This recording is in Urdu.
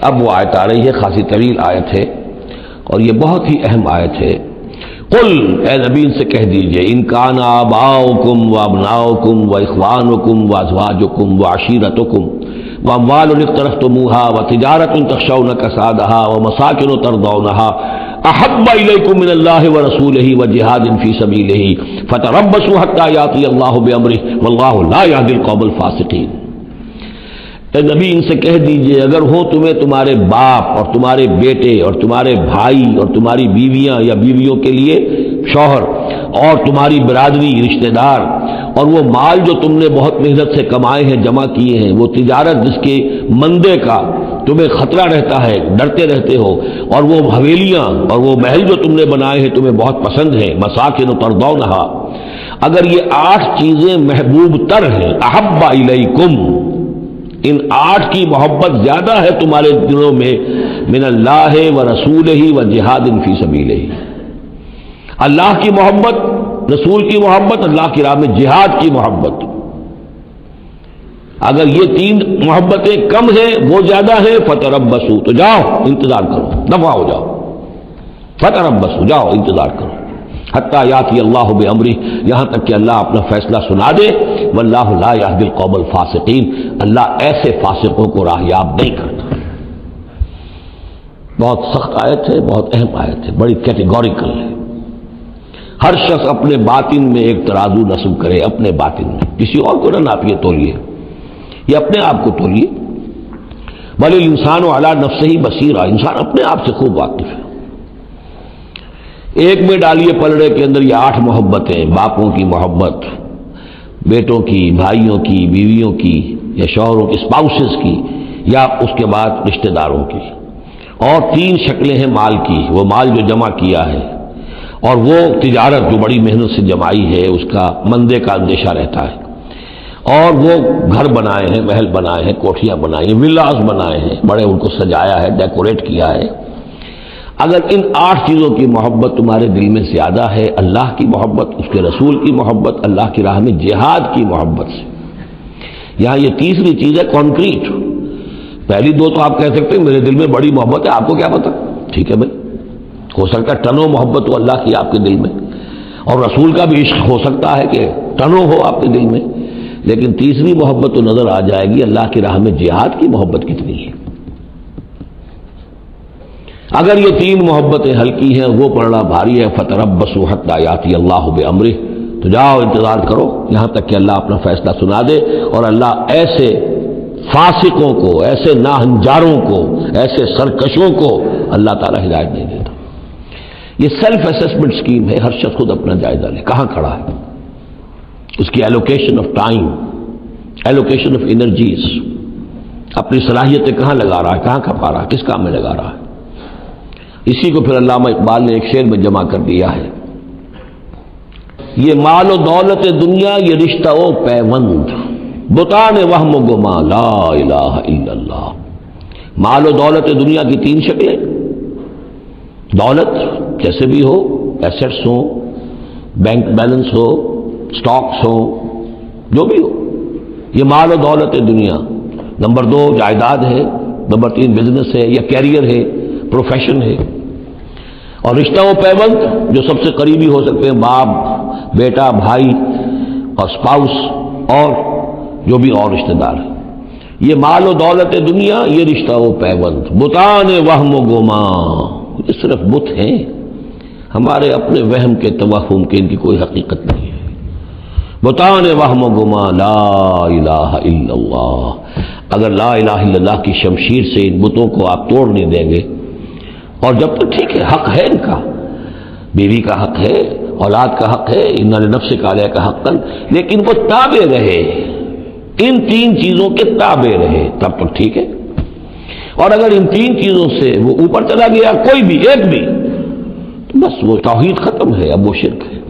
اب وہ آیت آ رہی ہے، خاصی طویل آیت ہے اور یہ بہت ہی اہم آیت ہے۔ قل، اے نبی ان سے کہہ دیجئے، ان کان آباؤکم و ابناؤکم و اخوانکم و ازواجکم و عشیرتکم و اموال اقترفتموها و تجارت تخشون کسادها و مساکن ترضونها احب الیکم من اللہ ورسولہ و جہاد فی سبیلہ فتربصوا حتی یاتی اللہ بامرہ واللہ لا یہدی القوم الفاسقین۔ اے نبی ان سے کہہ دیجئے، اگر ہو تمہیں تمہارے باپ اور تمہارے بیٹے اور تمہارے بھائی اور تمہاری بیویاں یا بیویوں کے لیے شوہر اور تمہاری برادری رشتہ دار، اور وہ مال جو تم نے بہت محنت سے کمائے ہیں، جمع کیے ہیں، وہ تجارت جس کے مندے کا تمہیں خطرہ رہتا ہے، ڈرتے رہتے ہو، اور وہ حویلیاں اور وہ محل جو تم نے بنائے ہیں تمہیں بہت پسند ہیں، مساکن ترضونہا، اگر یہ 8 چیزیں محبوب تر ہیں، احب الیکم، ان 8 کی محبت زیادہ ہے تمہارے دلوں میں، من اللہ و رسولہ و جہاد فی سبیلہ، اللہ کی محبت، رسول کی محبت، اللہ کی راہ میں جہاد کی محبت۔ اگر یہ 3 محبتیں کم ہیں، وہ زیادہ ہیں، فتربصوا، تو جاؤ انتظار کرو، دفع ہو جاؤ، فتربصوا، جاؤ انتظار کرو، حتی یاتی اللہ بامرہ، یہاں تک کہ اللہ اپنا فیصلہ سنا دے، واللہ لا یہدی القوم الفاسقین، اللہ ایسے فاسقوں کو راہیاب نہیں کرتا۔ بہت سخت آیت ہے، بہت اہم آیت ہے، بڑی کیٹیگوریکل ہے۔ ہر شخص اپنے باطن میں ایک ترازو نصب کرے، اپنے باطن میں، کسی اور کو نہ ناپیے تولیے، یہ اپنے آپ کو تولیے۔ بل الانسان علی نفسہ بصیرہ، انسان اپنے آپ سے خوب واقف ہے۔ ایک میں ڈالیے پلڑے کے اندر یہ 8 محبتیں، باپوں کی محبت، بیٹوں کی، بھائیوں کی، بیویوں کی یا شوہروں کی، اسپاؤسز کی، یا اس کے بعد رشتہ داروں کی، اور 3 شکلیں ہیں مال کی، وہ مال جو جمع کیا ہے، اور وہ تجارت جو بڑی محنت سے جمائی ہے، اس کا مندے کا اندیشہ رہتا ہے، اور وہ گھر بنائے ہیں، محل بنائے ہیں، کوٹھیاں بنائی ہیں، ولاز بنائے ہیں، بڑے ان کو سجایا ہے، ڈیکوریٹ کیا ہے۔ اگر ان 8 چیزوں کی محبت تمہارے دل میں زیادہ ہے، اللہ کی محبت، اس کے رسول کی محبت، اللہ کی راہ میں جہاد کی محبت سے، یہاں یہ تیسری چیز ہے کانکریٹ۔ پہلی 2 تو آپ کہہ سکتے ہیں میرے دل میں بڑی محبت ہے، آپ کو کیا پتا، ٹھیک ہے بھائی، ہو سکتا ہے ٹنوں محبت ہو اللہ کی آپ کے دل میں، اور رسول کا بھی عشق ہو سکتا ہے کہ ٹنوں ہو آپ کے دل میں، لیکن تیسری محبت تو نظر آ جائے گی، اللہ کی راہ میں جہاد کی محبت کتنی ہے۔ اگر یہ 3 محبتیں ہلکی ہیں، وہ پڑنا بھاری ہے، فتربصوا حتی یاتی اللہ بامرہ، تو جاؤ انتظار کرو یہاں تک کہ اللہ اپنا فیصلہ سنا دے، اور اللہ ایسے فاسقوں کو، ایسے ناہنجاروں کو، ایسے سرکشوں کو اللہ تعالیٰ ہدایت نہیں دیتا۔ یہ سیلف اسیسمنٹ سکیم ہے، ہر شخص خود اپنا جائزہ لے، کہاں کھڑا ہے، اس کی allocation of time, allocation of energies, اپنی صلاحیتیں کہاں لگا رہا ہے، کہاں کھپا رہا ہے، کس کام میں لگا رہا ہے۔ اسی کو پھر علامہ اقبال نے ایک شعر میں جمع کر دیا ہے، یہ مال و دولت دنیا، یہ رشتہ و پیوند، بتان وہم و گما، لا الہ الا اللہ۔ مال و دولت دنیا کی 3 شکلیں، دولت جیسے بھی ہو، ایسٹس ہو، بینک بیلنس ہو، سٹاکس ہو، جو بھی ہو، یہ مال و دولت دنیا۔ نمبر 2 جائیداد ہے، نمبر 3 بزنس ہے یا کیریئر ہے، پروفیشن ہے، اور رشتہ و پیوند جو سب سے قریبی ہو سکتے ہیں، باپ، بیٹا، بھائی اور اسپاؤس، اور جو بھی اور رشتہ دار ہیں۔ یہ مال و دولت دنیا، یہ رشتہ و پیوند، بتان وہم و گما، یہ صرف بت ہیں، ہمارے اپنے وہم کے، توہم کے، ان کی کوئی حقیقت نہیں ہے۔ بتان وہم و گما، لا الہ الا اللہ۔ اگر لا الہ الا اللہ کی شمشیر سے ان بتوں کو آپ توڑ نہیں دیں گے، اور جب تک ٹھیک ہے حق ہے ان کا، بیوی کا حق ہے، اولاد کا حق ہے، ان لنفسک علیک حقا، لیکن وہ تابع رہے، ان 3 چیزوں کے تابع رہے، تب تک ٹھیک ہے۔ اور اگر ان 3 چیزوں سے وہ اوپر چلا گیا، کوئی بھی ایک بھی، تو بس وہ توحید ختم ہے، اب وہ شرک ہے۔